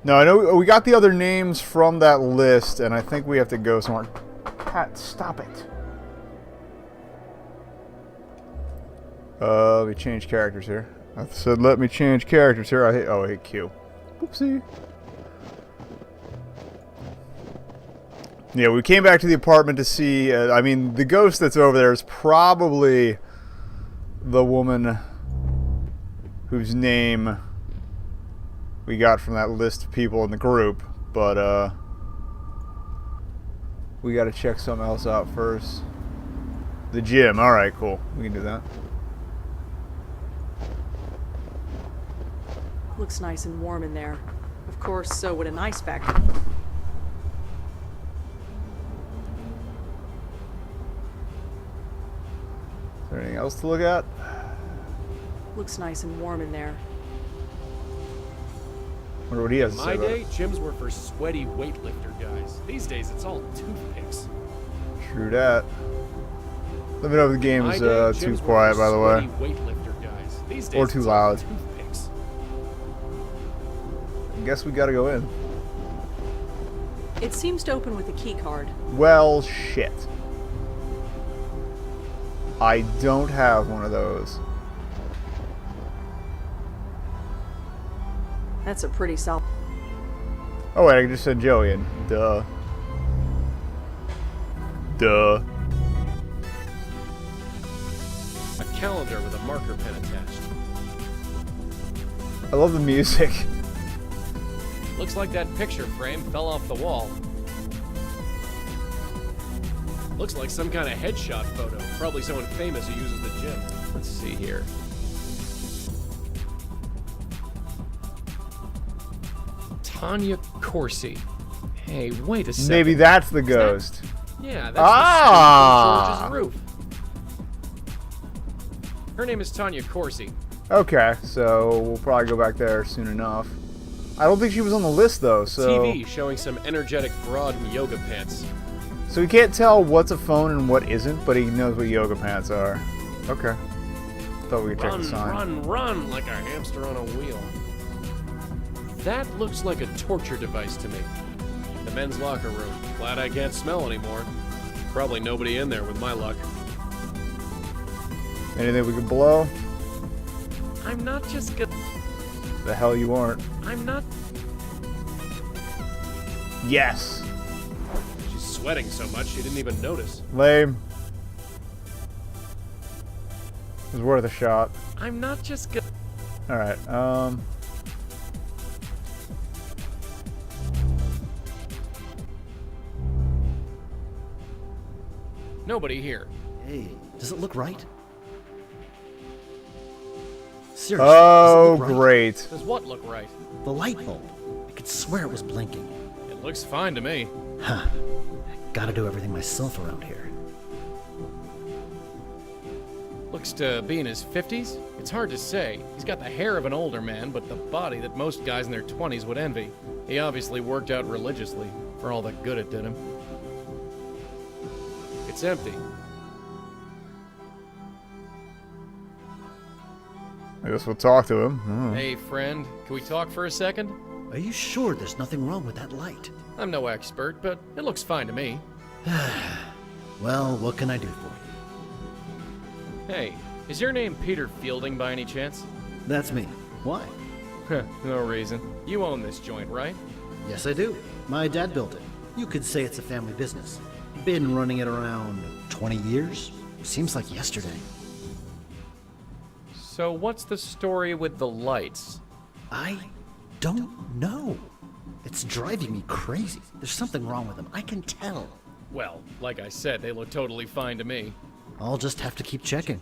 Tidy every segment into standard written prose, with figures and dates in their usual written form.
No, I know we got the other names from that list, and I think we have to go somewhere. Cat, stop it. Let me change characters here. I said let me change characters here. I hit Q. Whoopsie. Yeah, we came back to the apartment to see, I mean, the ghost that's over there is probably the woman whose name we got from that list of people in the group, but we gotta check something else out first. The gym, alright, cool. We can do that. Looks nice and warm in there. Of course, so would an ice factory. Is there anything else to look at? Looks nice and warm in there. Wonder what he has to say My about day, it. gyms were for sweaty weightlifter guys. These days, it's all toothpicks. True that. Let me know if the game My is day, too gyms were quiet, for by the way. sweaty weightlifter guys. These days, Or too it's all loud. Toothpicks. I guess we gotta go in. It seems to open with a key card. Well, shit. I don't have one of those. That's a pretty solid. Oh wait, I can just send Joey in. Duh. Duh. A calendar with a marker pen attached. I love the music. Looks like that picture frame fell off the wall. Looks like some kind of headshot photo. Probably someone famous who uses the gym. Let's see here. Tanya Corsi. Hey, wait a second. Maybe that's the ghost. Yeah, that's Ah! the George's roof. Her name is Tanya Corsi. Okay, so we'll probably go back there soon enough. I don't think she was on the list though, so TV showing some energetic broad in yoga pants. so he can't tell what's a phone and what isn't, but he knows what yoga pants are. Okay. Thought we could check the sign. Run like a hamster on a wheel. That looks like a torture device to me. The men's locker room. Glad I can't smell anymore. Probably nobody in there with my luck. Anything we could blow? I'm not just gonna... The hell you aren't. I'm not... Yes. She's sweating so much she didn't even notice. Lame. It was worth a shot. I'm not just gonna... Alright, Nobody here. Hey, does it look right? Seriously, Oh, does it look right? great. Does what look right? The light bulb. I could swear it was blinking. It looks fine to me. Huh. Gotta do everything myself around here. Looks to be in his 50s. It's hard to say. He's got the hair of an older man, but the body that most guys in their 20s would envy. He obviously worked out religiously, for all the good it did him. It's empty. I guess we'll talk to him. Hmm. Hey, friend, can we talk for a second? Are you sure there's nothing wrong with that light? I'm no expert, but it looks fine to me. Well, what can I do for you? Hey, is your name Peter Fielding by any chance? That's me. Why? No reason. You own this joint, right? Yes, I do. My dad built it. You could say it's a family business. Been running it around 20 years? Seems like yesterday. So what's the story with the lights? I don't know. It's driving me crazy. There's something wrong with them. I can tell. Well, like I said, they look totally fine to me. I'll just have to keep checking.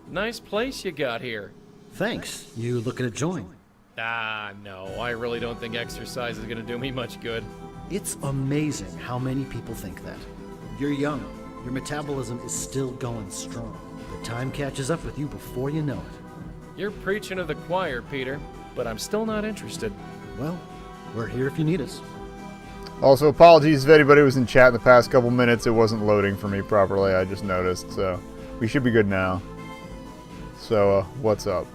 Nice place you got here. Thanks. You looking to join? Ah, no, I really don't think exercise is gonna do me much good. It's amazing how many people think that. You're young. Your metabolism is still going strong. But time catches up with you before you know it. You're preaching to the choir, Peter, but I'm still not interested. Well, we're here if you need us. Also, apologies if anybody was in chat in the past couple minutes. It wasn't loading for me properly. I just noticed, so we should be good now. So, what's up?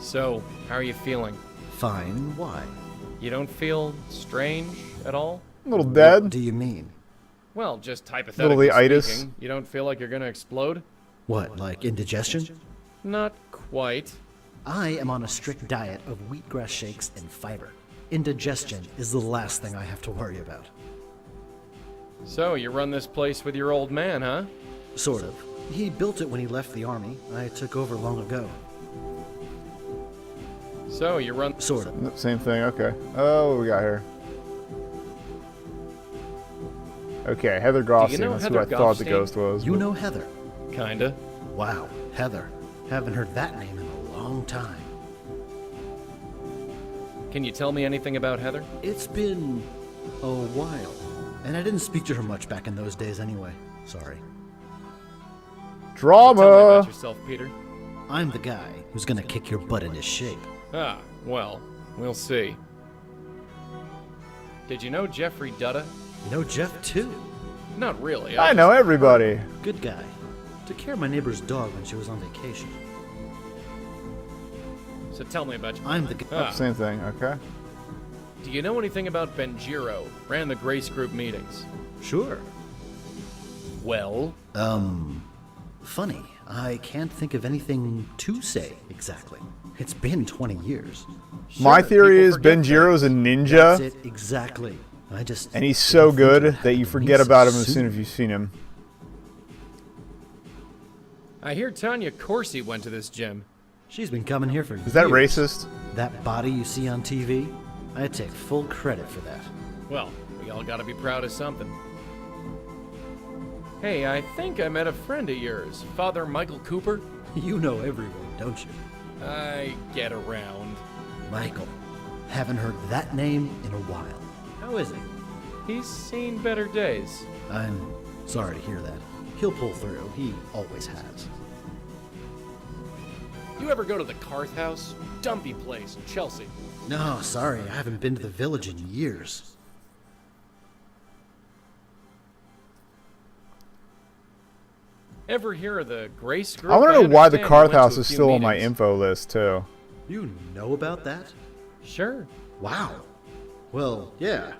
So, how are you feeling? Fine. Why? You don't feel strange at all? A little What dead. do you mean? Well, just hypothetically itis. speaking, you don't feel like you're gonna explode? What, like indigestion? Not quite. I am on a strict diet of wheatgrass shakes and fiber. Indigestion is the last thing I have to worry about. So, you run this place with your old man, huh? Sort of. He built it when he left the army. I took over long ago. So, you run... Sort of. Same thing, okay. Oh, what we got here? Okay, Heather Goffstein, know that's Heather who I thought the Goffstein? ghost was. You but- know Heather. Kinda. Wow, Heather. Haven't heard that name in a long time. Can you tell me anything about Heather? It's been a while. And I didn't speak to her much back in those days anyway. Sorry. Tell me about Drama! yourself, Peter. I'm the guy who's gonna kick your butt into shape. Ah, well, we'll see. Did you know Jeffrey Dutta? You know Jeff too. Not really. I know everybody. Good guy. Took care of my neighbor's dog when she was on vacation. So tell me about you. I'm the guy. Ah, Same thing, okay. do you know anything about Benjiro? Ran the Grace Group meetings. Sure. Well, Funny. I can't think of anything to say exactly. It's been 20 years. My sure, theory people is forget Benjiro's a That's ninja, it exactly. and he's so didn't think it good would that you happen to me forget so about him as soon as soon. you've seen him. I hear Tanya Corsi went to this gym. She's been coming here for years. Is that racist? That body you see on TV? I take full credit for that. Well, we all gotta be proud of something. Hey, I think I met a friend of yours, Father Michael Cooper. You know everyone, don't you? I get around. Michael. Haven't heard that name in a while. How is he? He's seen better days. I'm sorry to hear that. He'll pull through. He always has. You ever go to the Carth House? Dumpy place in Chelsea. No, sorry. I haven't been to the village in years. Ever hear of the Grace Group? I want to know why the understand you Carth went to House a is few still on my meetings. info list, too. You know about that? Sure. Wow. Well, yeah.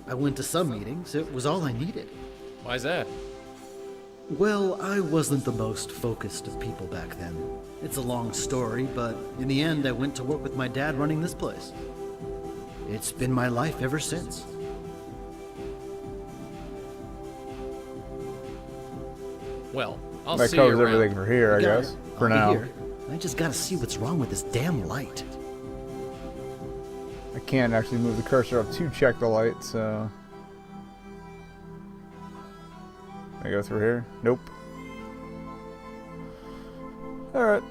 I went to some meetings. It was all I needed. Why's that? Well, I wasn't the most focused of people back then. It's a long story, but in the end, I went to work with my dad running this place. It's been my life ever since. Well, I'll That see you covers around. everything for here, I You got guess. it. For I'll be now. here. I just gotta see what's wrong with this damn light. I can't actually move the cursor up to check the light, so... Can I go through here? Nope. Alright.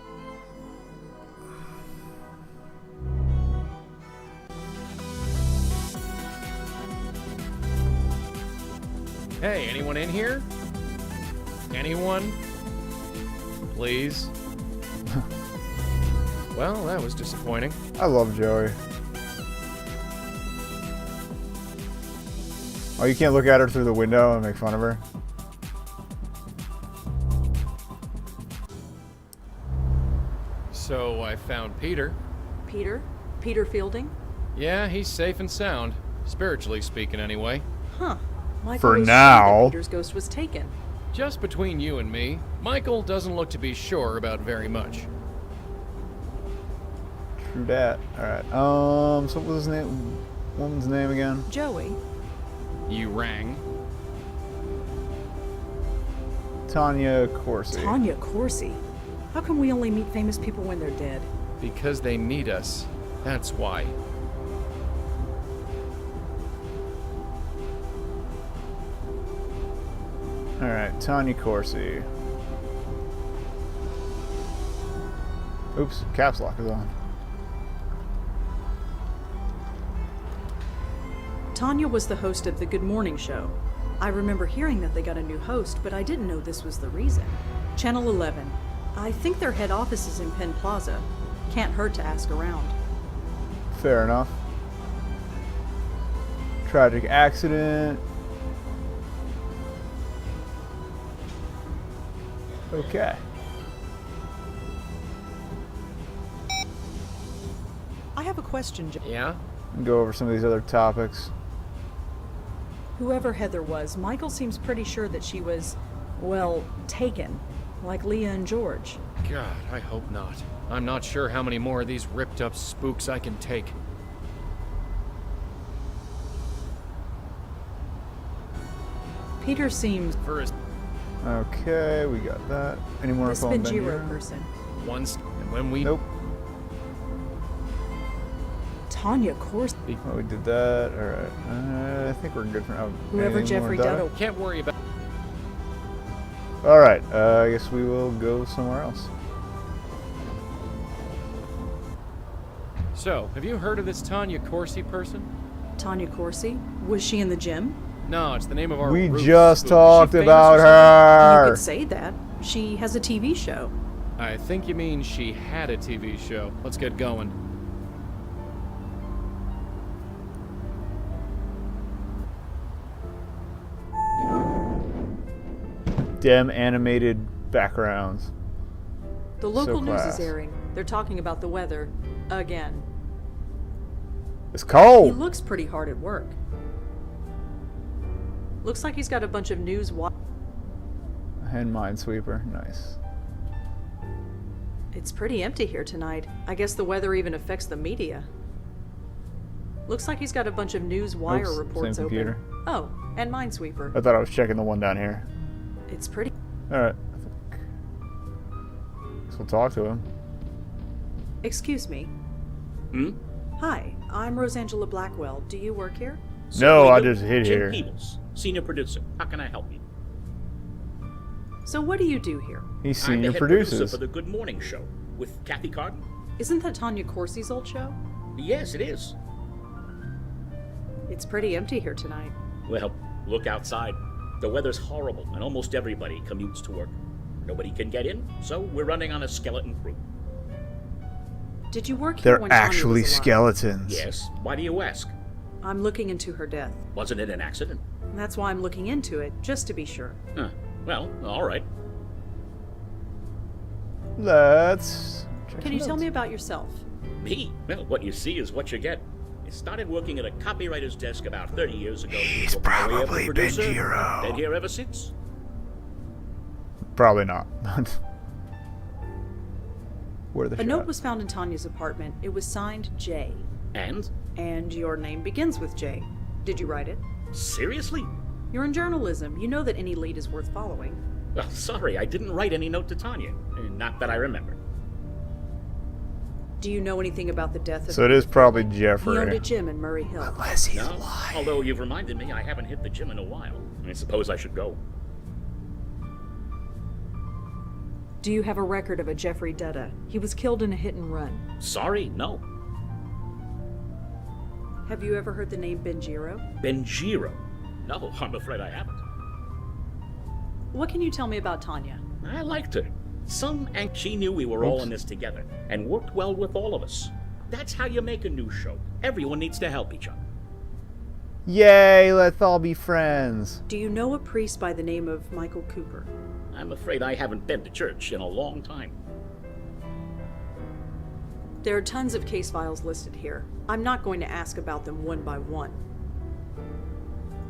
Hey, anyone in here? Anyone? Please? Well, that was disappointing. I love Joey. Oh, you can't look at her through the window and make fun of her? So I found Peter. Peter? Peter Fielding? Yeah, he's safe and sound. Spiritually speaking, anyway. Huh. Michael For was sure now. that Peter's ghost was taken. Just between you and me, Michael doesn't look to be sure about very much. True that. Alright. So what was his name? Woman's name again? Joey? You rang. Tanya Corsi. Tanya Corsi? How come we only meet famous people when they're dead? Because they need us. That's why. Alright, Tanya Corsi. Oops, caps lock is on. Tanya was the host of the Good Morning Show. I remember hearing that they got a new host, but I didn't know this was the reason. Channel 11. I think their head office is in Penn Plaza. Can't hurt to ask around. Fair enough. Tragic accident. Okay. I have a question, Yeah? and go over some of these other topics. Whoever Heather was, Michael seems pretty sure that she was, well, taken. Like Leah and George. God, I hope not. I'm not sure how many more of these ripped up spooks I can take. Peter seems... For his Okay, we got that. Any more This info on Benjiro Benjiro? person. once, and when we... Nope. Tanya Corsi. Oh, we did that. Alright. I think we're good for now. Whoever Anything more Jeffrey data? Dutto. Can't worry about... Alright, I guess we will go somewhere else. So, have you heard of this Tanya Corsi person? Tanya Corsi? Was she in the gym? No, it's the name of our We roof just spook. Is she talked famous about or something? You her. could say that. She has a TV show. I think you mean she had a TV show. Let's get going. Dem animated backgrounds. The local news class. is airing. They're talking about the weather. Again. It's He cold. looks pretty hard at work. Looks like he's got a bunch of news And Minesweeper. Nice. It's pretty empty here tonight. I guess the weather even affects the media. Looks like he's got a bunch of news wire Oops, reports same open. computer. Oh, and Minesweeper. I thought I was checking the one down here. It's pretty... Alright. Guess we'll talk to him. Excuse me. Hmm? Hi, I'm Rosangela Blackwell. Do you work here? No, I Certainly do. just hid Jim here. Peebles, senior producer. How can I help you? So what do you do here? He's I'm the senior head producer produces. for the Good Morning Show with Kathy Carden. Isn't that Tanya Corsi's old show? Yes, it is. It's pretty empty here tonight. Well, look outside. The weather's horrible, and almost everybody commutes to work. Nobody can get in, so we're running on a skeleton crew. Did you work here They're when Tanya actually was alive? skeletons. Yes. Why do you ask? I'm looking into her death. Wasn't it an accident? That's why I'm looking into it, just to be sure. Huh. Well, all right. Let's check Can some you tell notes. me about yourself? Me? Well, what you see is what you get. I started working at a copywriter's desk about 30 years ago. He's Worked my way up to probably producer. Benjiro. Been here ever since. Probably not. Where the A shot? note was found in Tanya's apartment. It was signed J. And? And your name begins with J. Did you write it? Seriously? You're in journalism. You know that any lead is worth following. Well, sorry, I didn't write any note to Tanya. Not that I remember. Do you know anything about the death of... So it is probably He owned a Jeffrey. gym in Murray Hill. Unless he's No, lying. although you've reminded me I haven't hit the gym in a while. I suppose I should go. Do you have a record of a Jeffrey Dutta? He was killed in a hit and run. Sorry, no. Have you ever heard the name Benjiro? Benjiro? No, I'm afraid I haven't. What can you tell me about Tanya? I liked her. She knew we were all Oops. in this together and worked well with all of us. That's how you make a news show. Everyone needs to help each other. Yay, let's all be friends. Do you know a priest by the name of Michael Cooper? I'm afraid I haven't been to church in a long time. There are tons of case files listed here. I'm not going to ask about them one by one.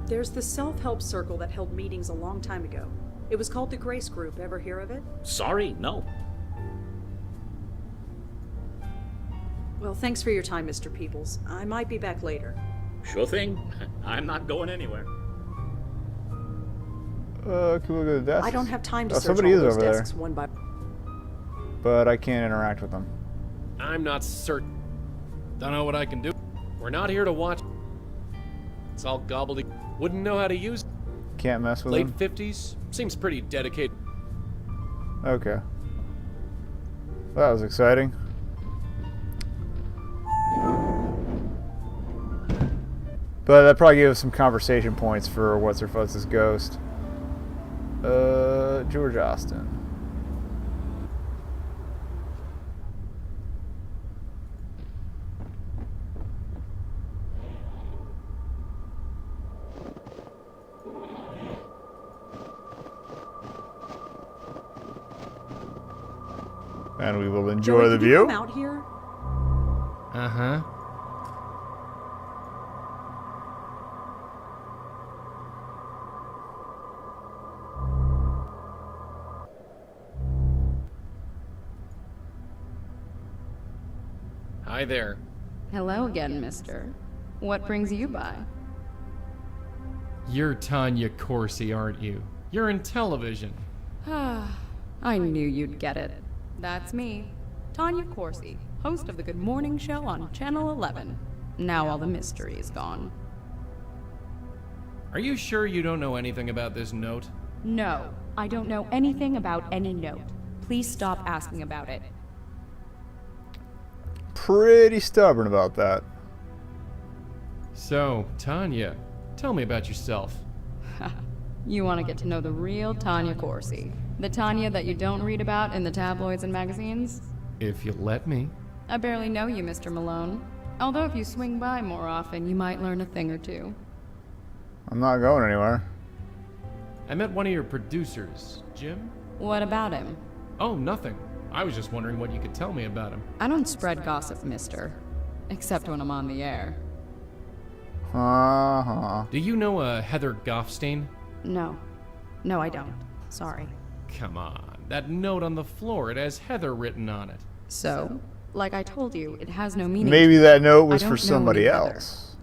There's the self-help circle that held meetings a long time ago. It was called the Grace Group. Ever hear of it? Sorry, no. Well, thanks for your time, Mr. Peebles. I might be back later. Sure thing. I'm not going anywhere. Can we go to the desk? I don't have time to Oh, search somebody all is those over there. desks one by... But I can't interact with them. I'm not certain. Don't know what I can do. We're not here to watch. It's all gobbledygook. Wouldn't know how to use it. Can't mess with Late them? 50s? Seems pretty dedicated. Okay. That was exciting. But that probably gave us some conversation points for What's Her Fuss's ghost. George Austin. And we will enjoy Joey, the did you view. come out here? Uh-huh. there. Hello again, mister. What brings you by? You're Tanya Corsi, aren't you? You're in television. I knew you'd get it. That's me, Tanya Corsi, host of the Good Morning Show on Channel 11. Now all the mystery is gone. Are you sure you don't know anything about this note? No, I don't know anything about any note. Please stop asking about it. Pretty stubborn about that. So, Tanya, tell me about yourself. You want to get to know the real Tanya Corsi. The Tanya that you don't read about in the tabloids and magazines? If you let me. I barely know you, Mr. Malone. Although if you swing by more often, you might learn a thing or two. I'm not going anywhere. I met one of your producers, Jim? What about him? Oh, nothing. I was just wondering what you could tell me about him. I don't spread gossip, mister. Except when I'm on the air. Do you know a Heather Goffstein? No. No, I don't. Sorry. Come on. That note on the floor, it has Heather written on it. So, like I told you, it has no meaning. Maybe that note was I for don't know somebody any Heather. else.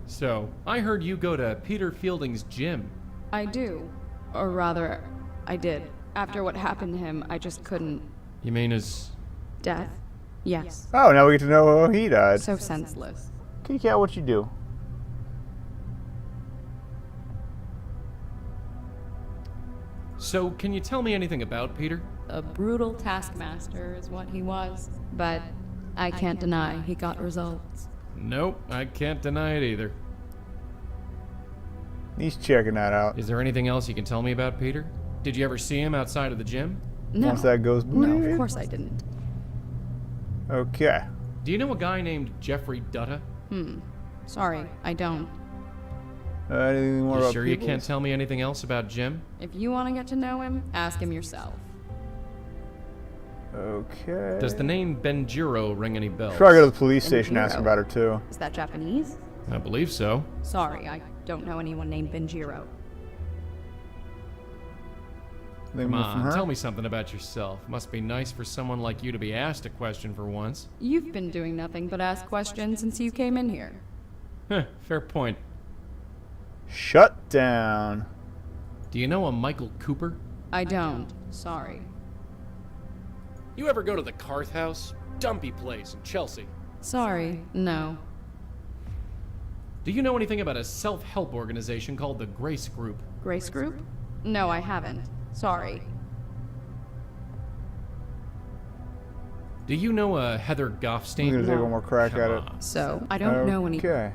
So, I heard you go to Peter Fielding's gym. I do. Or rather, I did. After what happened to him, I just couldn't. You mean his... Death? Yes. Oh, now we get to know how he died. So senseless. Kitty Cat, what you do? So, can you tell me anything about Peter? A brutal taskmaster is what he was. But I can't deny he got results. Nope, I can't deny it either. He's checking that out. Is there anything else you can tell me about Peter? Did you ever see him outside of the gym? No. Once that goes No, bleep. of course I didn't. Okay. Do you know a guy named Jeffrey Dutta? Sorry, I don't. Anything more You about sure you Peebles? can't tell me anything else about Jim? If you want to get to know him, ask him yourself. Okay. Does the name Benjiro ring any bells? Try to go to the police station and ask Benjiro. about her too. Is that Japanese? I believe so. Sorry, I don't know anyone named Benjiro. Anything Come more from on, her? tell me something about yourself. Must be nice for someone like you to be asked a question for once. You've been doing nothing but ask questions since you came in here. Heh, fair point. Shut down. Do you know a Michael Cooper? I don't. Sorry. You ever go to the Carth House? Dumpy place in Chelsea. Sorry, no. Do you know anything about a self-help organization called the Grace Group? Grace Group? No, I haven't. Sorry. Do you know a Heather I'm gonna Goffstein? take No. one more crack Come at it. on. So, I don't know any. Okay.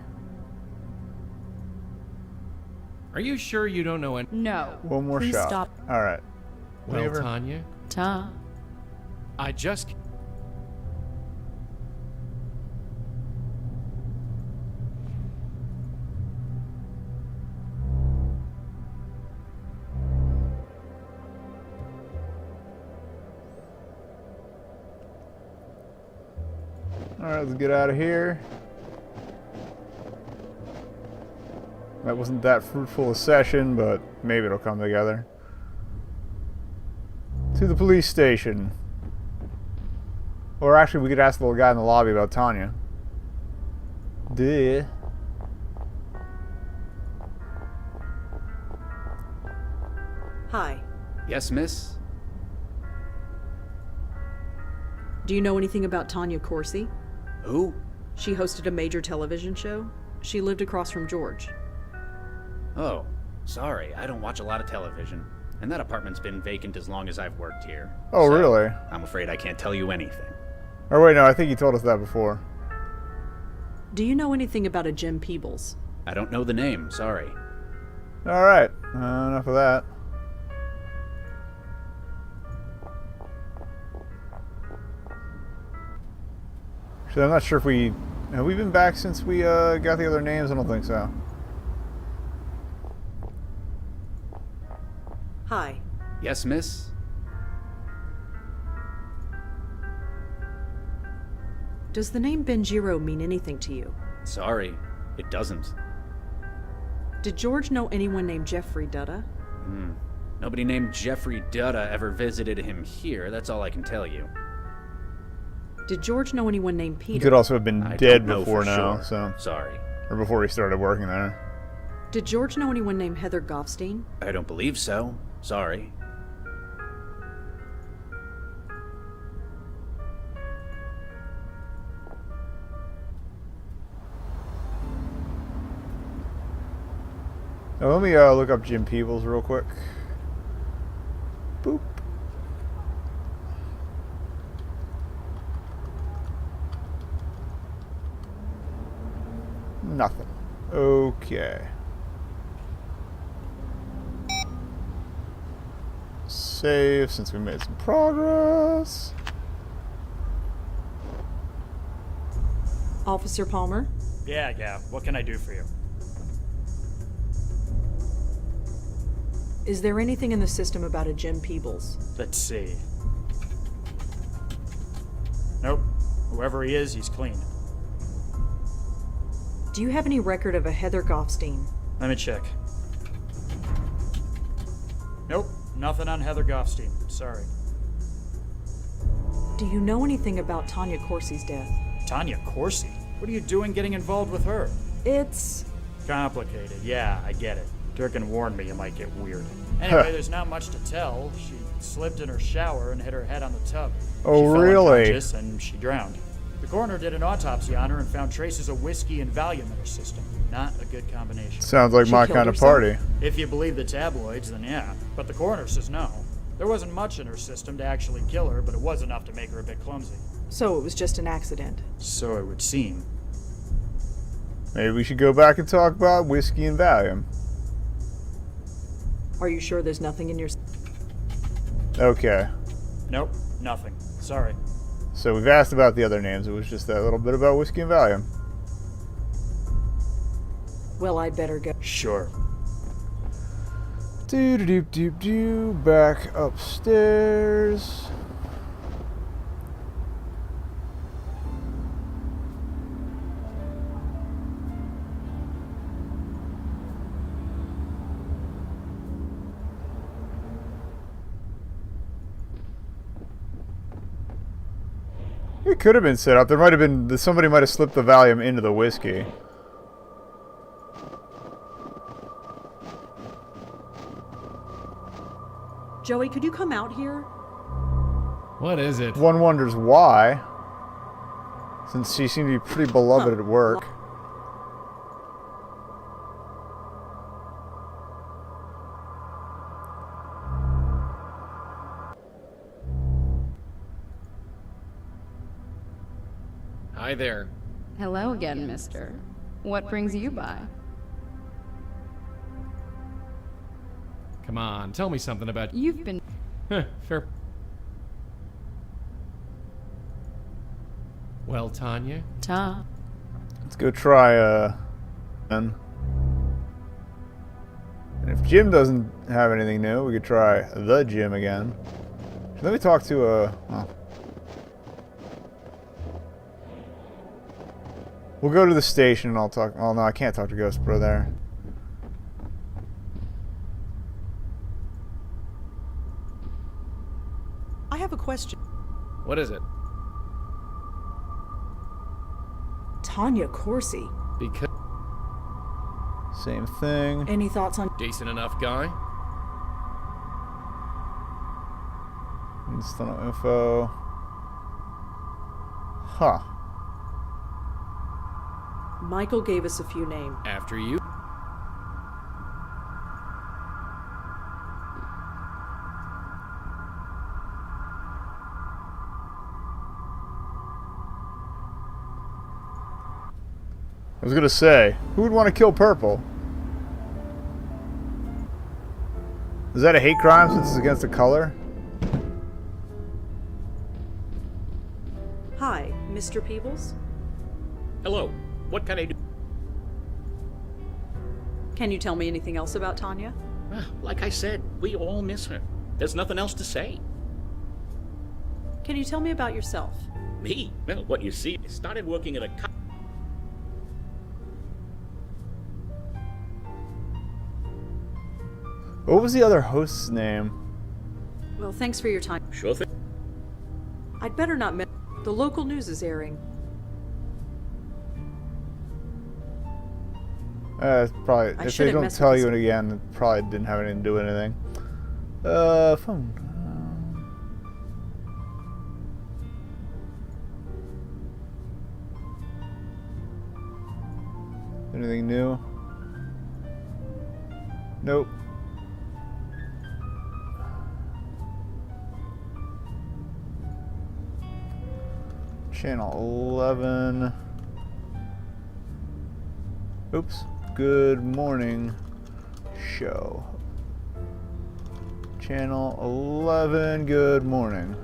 Are you sure you don't know any? No. One more Please shot. stop. All right. Well, Whatever. Tanya, Ta. I just... All right, let's get out of here. That wasn't that fruitful a session, but maybe it'll come together. To the police station. Or actually, we could ask the little guy in the lobby about Tanya. Duh. Hi. Yes, miss? Do you know anything about Tanya Corsi? Who? She hosted a major television show. She lived across from George. Oh, sorry, I don't watch a lot of television. And that apartment's been vacant as long as I've worked here. Oh, So, really? I'm afraid I can't tell you anything. Or wait, no, I think you told us that before. Do you know anything about a Jim Peebles? I don't know the name, sorry. All right, enough of that. Actually, I'm not sure if have we been back since we got the other names? I don't think so. Hi. Yes, miss? Does the name Benjiro mean anything to you? Sorry, it doesn't. Did George know anyone named Jeffrey Dutta? Nobody named Jeffrey Dutta ever visited him here, that's all I can tell you. Did George know anyone named He Peter? could also have been I dead don't know before for now, sure. so Sorry. or before he started working there. Did George know anyone named Heather Goffstein? I don't believe so. Sorry. Now, let me look up Jim Peebles real quick. Boop. Nothing. Okay. Save since we made some progress. Officer Palmer? Yeah, what can I do for you? Is there anything in the system about a Jim Peebles? Let's see. Nope. Whoever he is, he's clean. Do you have any record of a Heather Goffstein? Let me check. Nope, nothing on Heather Goffstein. Sorry. Do you know anything about Tanya Corsi's death? Tanya Corsi? What are you doing getting involved with her? It's... Complicated. Yeah, I get it. Durkin warned me you might get weird. Anyway, there's not much to tell. She slipped in her shower and hit her head on the tub. Oh, She fell really? unconscious and she drowned. The coroner did an autopsy on her and found traces of whiskey and Valium in her system. Not a good combination. Sounds like She my killed kind of herself? party. If you believe the tabloids, then yeah. But the coroner says no. There wasn't much in her system to actually kill her, but it was enough to make her a bit clumsy. So it was just an accident. So it would seem. Maybe we should go back and talk about whiskey and Valium. Are you sure there's nothing in your... Okay. Nope, nothing. Sorry. So we've asked about the other names. It was just that little bit about whiskey and Valium. Well, I'd better go. Sure. Do back upstairs. It could have been set up. There might have been somebody might have slipped the Valium into the whiskey. Joey, could you come out here? What is it? One wonders why, since she seemed to be pretty beloved at work. Hi there. Hello again, mister. What brings you by? Come on, tell me something about... You've been... Fair... Well, Tanya? Ta. Let's go try, and if Jim doesn't have anything new, we could try the Jim again. Let me talk to, well. We'll go to the station and I'll talk, oh no, I can't talk to Ghost Bro there. I have a question. What is it? Tanya Corsi. Because Same thing. Any thoughts on... decent enough guy? Still no info. Huh. Michael gave us a few names. After you? I was gonna say, who would want to kill Purple? Is that a hate crime since it's against the color? Hi, Mr. Peebles? Hello. What can I do? Can you tell me anything else about Tanya? Like I said, we all miss her. There's nothing else to say. Can you tell me about yourself? Me? Well, what you see, I started working at a What was the other host's name? Well, thanks for your time. Sure thing. I'd better not The local news is airing. Probably, I if should they have don't messaged tell you this- it again, it probably didn't have anything to do with anything. Phone. Anything new? Nope. Channel 11. Oops. Good morning show. Channel 11. Good morning.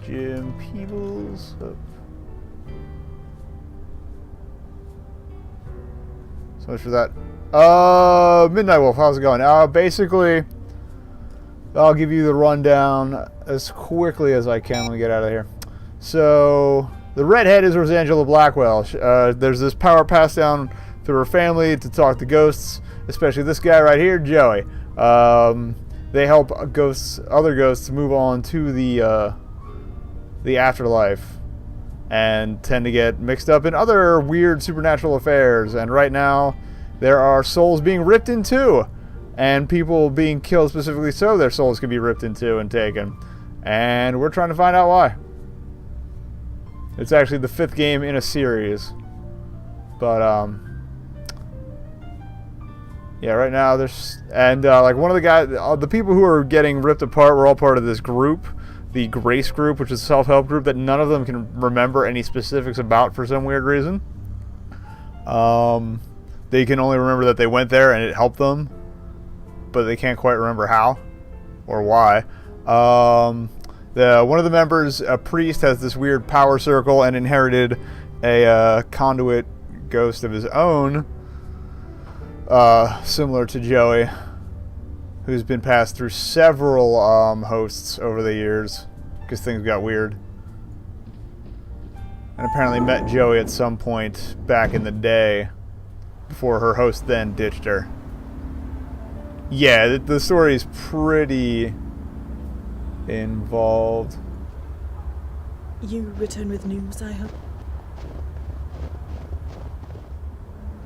Jim Peebles. Oh. So much for that. Midnight Wolf, how's it going? Basically, I'll give you the rundown as quickly as I can. Let me get out of here. So, the redhead is Rosangela Blackwell. There's this power passed down through her family to talk to ghosts, especially this guy right here, Joey. They help other ghosts move on to the afterlife and tend to get mixed up in other weird supernatural affairs. And right now, there are souls being ripped in two, and people being killed specifically so their souls can be ripped in two and taken. And we're trying to find out why. It's actually the 5th game in a series. But, yeah, right now there's... And, like, one of the guys... the people who are getting ripped apart were all part of this group. The Grace group, which is a self-help group that none of them can remember any specifics about for some weird reason. They can only remember that they went there and it helped them, but they can't quite remember how or why. One of the members, a priest, has this weird power circle and inherited a conduit ghost of his own, similar to Joey, who's been passed through several hosts over the years because things got weird. And apparently met Joey at some point back in the day before her host then ditched her. Yeah, the story's pretty involved. You return with news, I hope?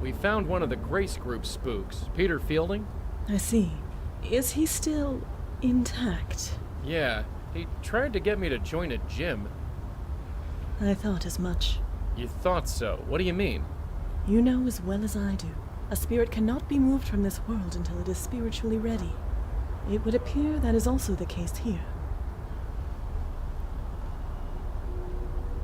We found one of the Grace Group spooks, Peter Fielding. I see. Is he still intact? Yeah, he tried to get me to join a gym. I thought as much. You thought so? What do you mean? You know as well as I do. A spirit cannot be moved from this world until it is spiritually ready. It would appear that is also the case here.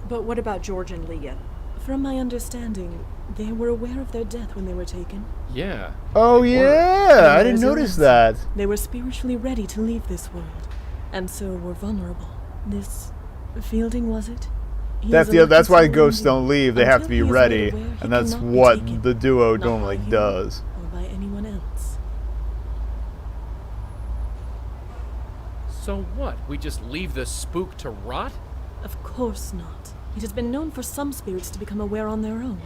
But what about George and Leah? From my understanding, they were aware of their death when they were taken. Yeah. Oh yeah, I didn't As a notice result, that. They were spiritually ready to leave this world, and so were vulnerable. This Fielding, was it? He is a lucky That's why soul ghosts indeed. don't leave. They have to Until be he is made ready, aware, he and that's cannot be what taken, the duo not by normally him does. Or by anyone else. So what? We just leave the spook to rot? Of course not. It has been known for some spirits to become aware on their own.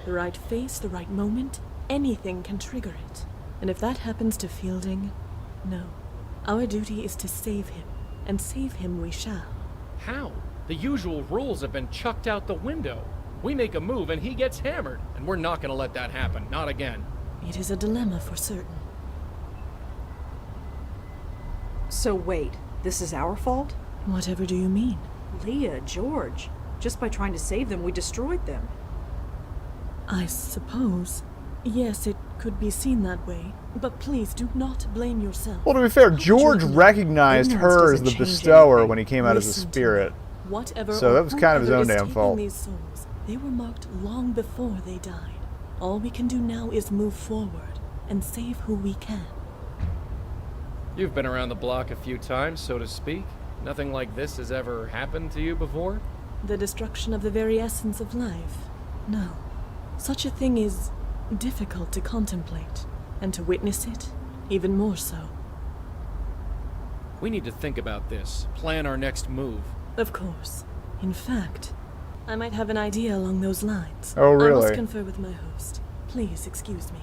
The right face, the right moment, anything can trigger it. And if that happens to Fielding, no. Our duty is to save him, and save him we shall. How? The usual rules have been chucked out the window. We make a move and he gets hammered, and we're not gonna let that happen. Not again. It is a dilemma for certain. So wait, this is our fault? Whatever do you mean? Leah, George. Just by trying to save them, we destroyed them. I suppose. Yes, it could be seen that way. But please do not blame yourself. Well, to be fair, How George could you? recognized Ignorance her as doesn't the change bestower anything. when he came out as a Listen to spirit. me. Whatever So or that was kind of his whoever own is damn taking fault. These souls, they were marked long before they died. All we can do now is move forward and save who we can. You've been around the block a few times, so to speak. Nothing like this has ever happened to you before? The destruction of the very essence of life? No. Such a thing is difficult to contemplate, and to witness it, even more so. We need to think about this, plan our next move. Of course. In fact, I might have an idea along those lines. Oh, I must really? confer with my host. Please excuse me.